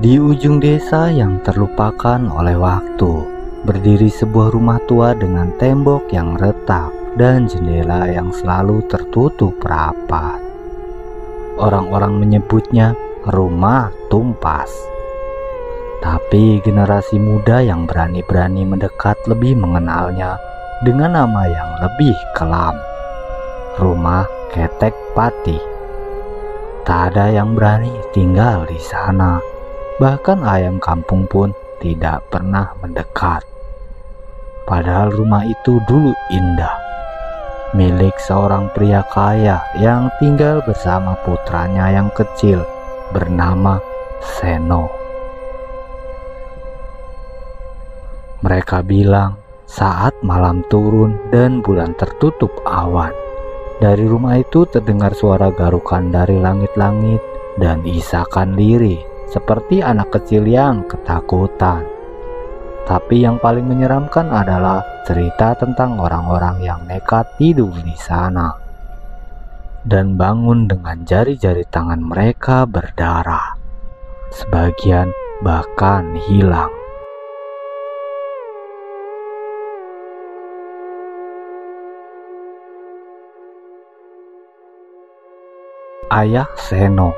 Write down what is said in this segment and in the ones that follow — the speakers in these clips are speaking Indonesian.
Di ujung desa yang terlupakan oleh waktu, berdiri sebuah rumah tua dengan tembok yang retak dan jendela yang selalu tertutup rapat. Orang-orang menyebutnya rumah tumpas. Tapi generasi muda yang berani-berani mendekat lebih mengenalnya dengan nama yang lebih kelam, rumah ketek pati. Tak ada yang berani tinggal di sana, bahkan ayam kampung pun tidak pernah mendekat. Padahal rumah itu dulu indah, milik seorang pria kaya yang tinggal bersama putranya yang kecil bernama Seno. Mereka bilang saat malam turun dan bulan tertutup awan, dari rumah itu terdengar suara garukan dari langit-langit dan isakan lirih seperti anak kecil yang ketakutan. Tapi yang paling menyeramkan adalah cerita tentang orang-orang yang nekat tidur di sana dan bangun dengan jari-jari tangan mereka berdarah. Sebagian bahkan hilang. Ayah Seno,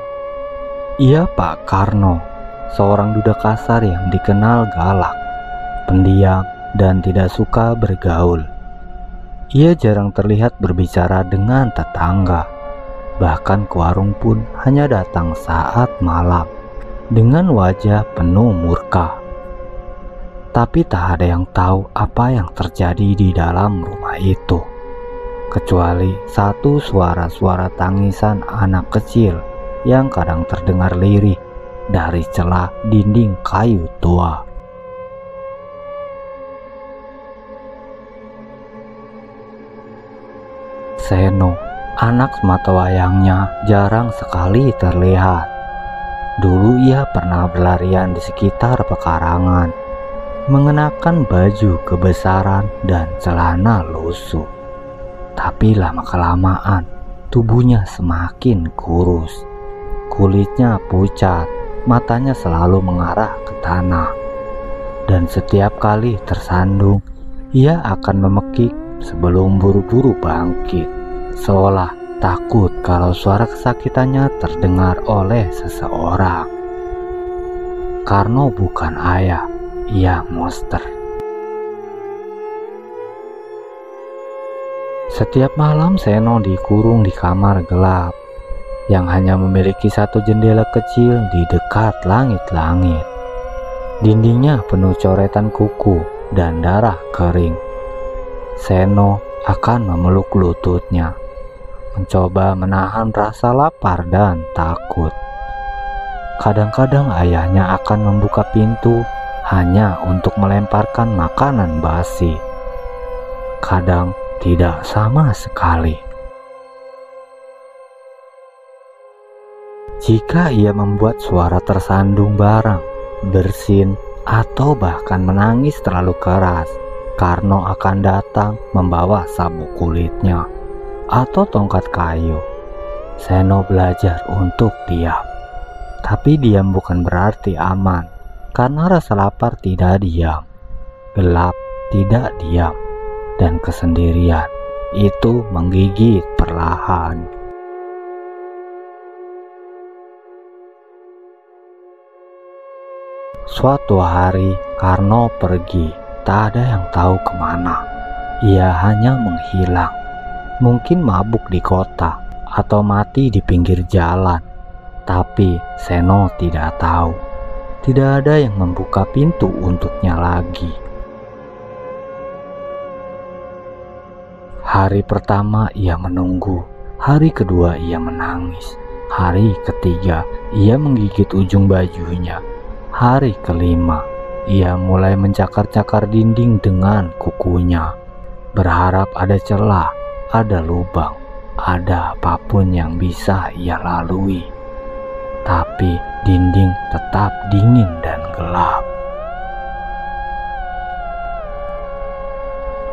ia Pak Karno, seorang duda kasar yang dikenal galak, pendiam, dan tidak suka bergaul. Ia jarang terlihat berbicara dengan tetangga, bahkan ke warung pun hanya datang saat malam dengan wajah penuh murka. Tapi tak ada yang tahu apa yang terjadi di dalam rumah itu, kecuali satu suara-suara tangisan anak kecil yang kadang terdengar lirih dari celah dinding kayu tua. Seno, anak sematawayangnya, jarang sekali terlihat. Dulu ia pernah berlarian di sekitar pekarangan, mengenakan baju kebesaran dan celana lusuh. Tapi lama-kelamaan tubuhnya semakin kurus, kulitnya pucat, matanya selalu mengarah ke tanah, dan setiap kali tersandung ia akan memekik sebelum buru-buru bangkit, seolah takut kalau suara kesakitannya terdengar oleh seseorang. Karno bukan ayah, ia monster. Setiap malam Seno dikurung di kamar gelap yang hanya memiliki satu jendela kecil di dekat langit-langit. Dindingnya penuh coretan kuku dan darah kering. Seno akan memeluk lututnya, mencoba menahan rasa lapar dan takut. Kadang-kadang ayahnya akan membuka pintu hanya untuk melemparkan makanan basi. Kadang tidak sama sekali. Jika ia membuat suara tersandung barang, bersin, atau bahkan menangis terlalu keras, Karno akan datang membawa sabuk kulitnya atau tongkat kayu. Seno belajar untuk diam. Tapi diam bukan berarti aman, karena rasa lapar tidak diam, gelap tidak diam, dan kesendirian itu menggigit perlahan. Suatu hari Karno pergi, tak ada yang tahu kemana. Ia hanya menghilang, mungkin mabuk di kota atau mati di pinggir jalan. Tapi Seno tidak tahu, tidak ada yang membuka pintu untuknya lagi. Hari pertama ia menunggu, hari kedua ia menangis, hari ketiga ia menggigit ujung bajunya, hari kelima ia mulai mencakar-cakar dinding dengan kukunya, berharap ada celah, ada lubang, ada apapun yang bisa ia lalui. Tapi dinding tetap dingin dan gelap.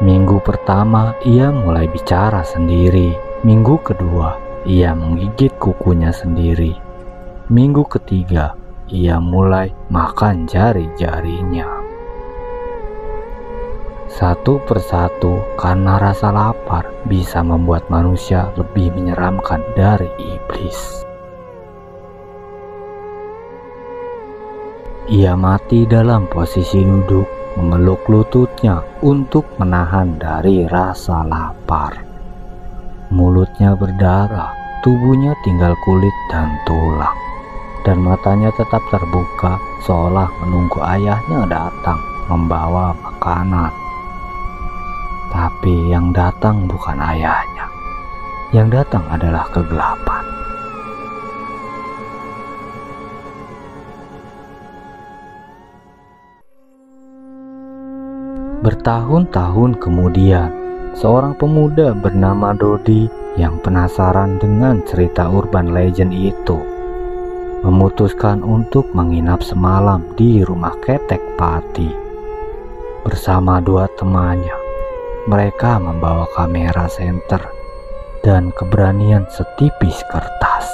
Minggu pertama ia mulai bicara sendiri. Minggu kedua ia menggigit kukunya sendiri. Minggu ketiga ia mulai makan jari-jarinya. Satu persatu, karena rasa lapar bisa membuat manusia lebih menyeramkan dari iblis. Ia mati dalam posisi duduk, memeluk lututnya untuk menahan dari rasa lapar. Mulutnya berdarah, tubuhnya tinggal kulit dan tulang, dan matanya tetap terbuka seolah menunggu ayahnya datang membawa makanan. Tapi yang datang bukan ayahnya, yang datang adalah kegelapan. Bertahun-tahun kemudian, seorang pemuda bernama Dodi yang penasaran dengan cerita urban legend itu memutuskan untuk menginap semalam di rumah Ketek Pati. Bersama dua temannya, mereka membawa kamera senter dan keberanian setipis kertas.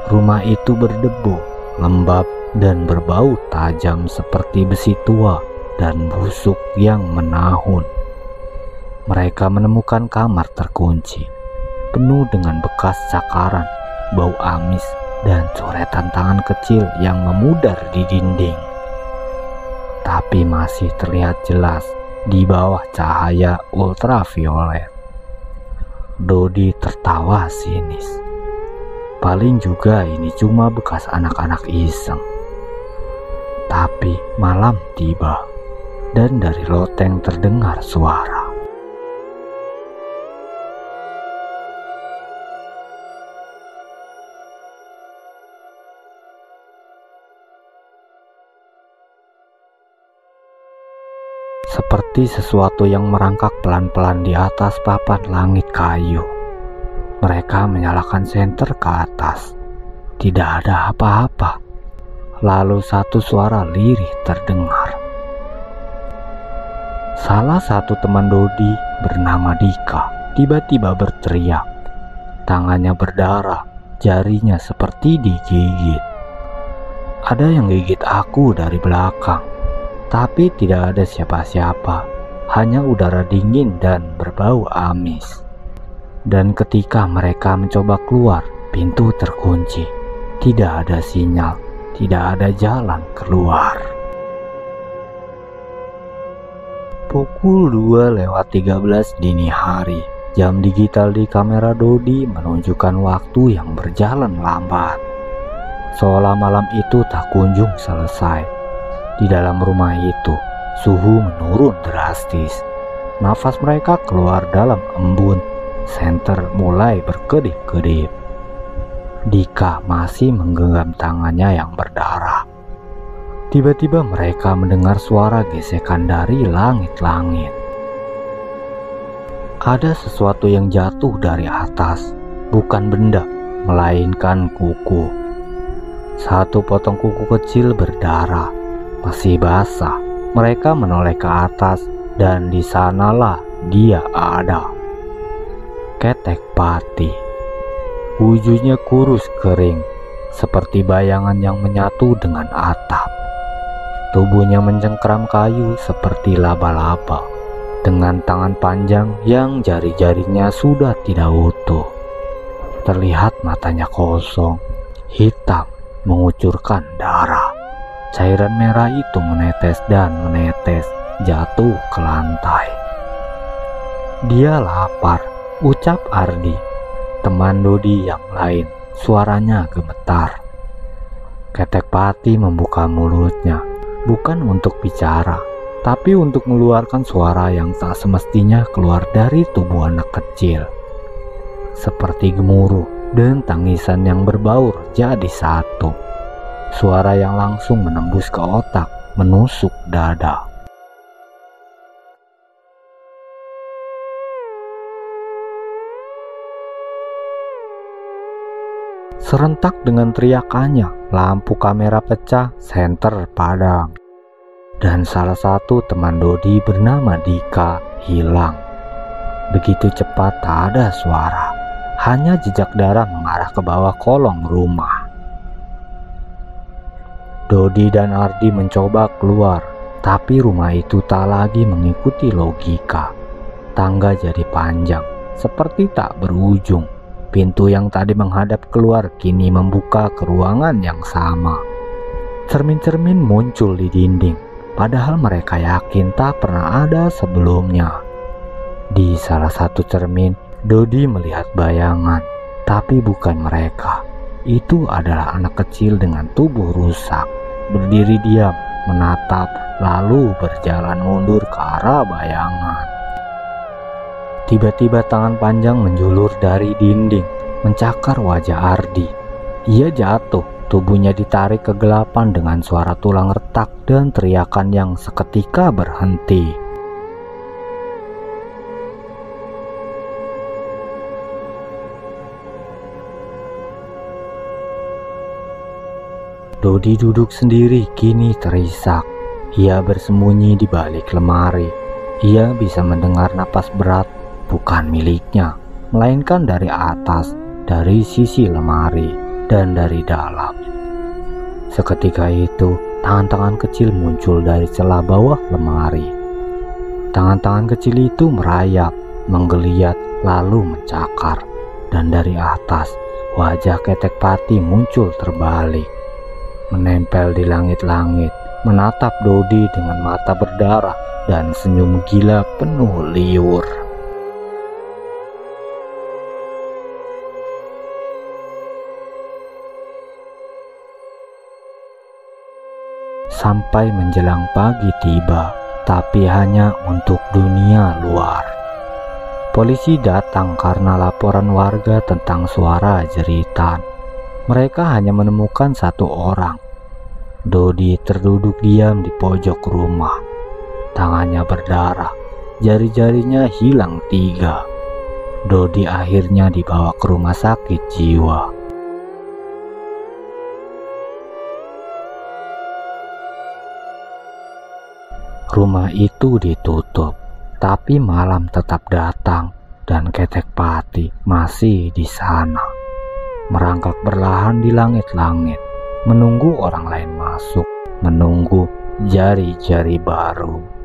Rumah itu berdebu, lembab, dan berbau tajam seperti besi tua dan busuk yang menahun. Mereka menemukan kamar terkunci, penuh dengan bekas cakaran, bau amis, dan coretan tangan kecil yang memudar di dinding. Tapi masih terlihat jelas di bawah cahaya ultraviolet. Dodi tertawa sinis. Paling juga ini cuma bekas anak-anak iseng. Tapi malam tiba, dan dari loteng terdengar suara. Seperti sesuatu yang merangkak pelan-pelan di atas papan langit kayu. Mereka menyalakan senter ke atas. Tidak ada apa-apa. Lalu satu suara lirih terdengar. Salah satu teman Dodi bernama Dika tiba-tiba berteriak. Tangannya berdarah, jarinya seperti digigit. Ada yang gigit aku dari belakang, tapi tidak ada siapa-siapa, hanya udara dingin dan berbau amis. Dan ketika mereka mencoba keluar, pintu terkunci. Tidak ada sinyal, tidak ada jalan keluar. Pukul 2:13 dini hari, jam digital di kamera Dodi menunjukkan waktu yang berjalan lambat. Seolah malam itu tak kunjung selesai. Di dalam rumah itu, suhu menurun drastis. Nafas mereka keluar dalam embun, senter mulai berkedip-kedip. Dika masih menggenggam tangannya yang berdarah. Tiba-tiba mereka mendengar suara gesekan dari langit-langit. Ada sesuatu yang jatuh dari atas, bukan benda, melainkan kuku. Satu potong kuku kecil berdarah, masih basah. Mereka menoleh ke atas, dan di sanalah dia ada. Ketek Pati. Wujudnya kurus kering, seperti bayangan yang menyatu dengan atap. Tubuhnya mencengkeram kayu seperti laba-laba, dengan tangan panjang yang jari-jarinya sudah tidak utuh. Terlihat matanya kosong, hitam, mengucurkan darah. Cairan merah itu menetes dan menetes, jatuh ke lantai. Dia lapar, ucap Ardi, teman Dodi yang lain. Suaranya gemetar. Ketek Pati membuka mulutnya, bukan untuk bicara, tapi untuk mengeluarkan suara yang tak semestinya keluar dari tubuh anak kecil. Seperti gemuruh dan tangisan yang berbaur jadi satu. Suara yang langsung menembus ke otak, menusuk dada. Serentak dengan teriakannya, lampu kamera pecah, senter padam. Dan salah satu teman Dodi bernama Dika hilang. Begitu cepat tak ada suara, hanya jejak darah mengarah ke bawah kolong rumah. Dodi dan Ardi mencoba keluar, tapi rumah itu tak lagi mengikuti logika. Tangga jadi panjang, seperti tak berujung. Pintu yang tadi menghadap keluar kini membuka ke ruangan yang sama. Cermin-cermin muncul di dinding, padahal mereka yakin tak pernah ada sebelumnya. Di salah satu cermin, Dodi melihat bayangan, tapi bukan mereka. Itu adalah anak kecil dengan tubuh rusak, berdiri diam, menatap, lalu berjalan mundur ke arah bayangan. Tiba-tiba tangan panjang menjulur dari dinding, mencakar wajah Ardi. Ia jatuh, tubuhnya ditarik kegelapan dengan suara tulang retak dan teriakan yang seketika berhenti. Dodi duduk sendiri kini terisak. Ia bersembunyi di balik lemari. Ia bisa mendengar napas berat, bukan miliknya, melainkan dari atas, dari sisi lemari, dan dari dalam. Seketika itu, tangan-tangan kecil muncul dari celah bawah lemari. Tangan-tangan kecil itu merayap, menggeliat, lalu mencakar. Dan dari atas, wajah Ketek Pati muncul terbalik, menempel di langit-langit, menatap Dodi dengan mata berdarah dan senyum gila penuh liur. Sampai menjelang pagi tiba, tapi hanya untuk dunia luar. Polisi datang karena laporan warga tentang suara jeritan. Mereka hanya menemukan satu orang. Dodi terduduk diam di pojok rumah. Tangannya berdarah, jari-jarinya hilang 3. Dodi akhirnya dibawa ke rumah sakit jiwa. Rumah itu ditutup, tapi malam tetap datang dan Ketek Pati masih di sana, merangkak berlahan di langit-langit, menunggu orang lain masuk, menunggu jari-jari baru.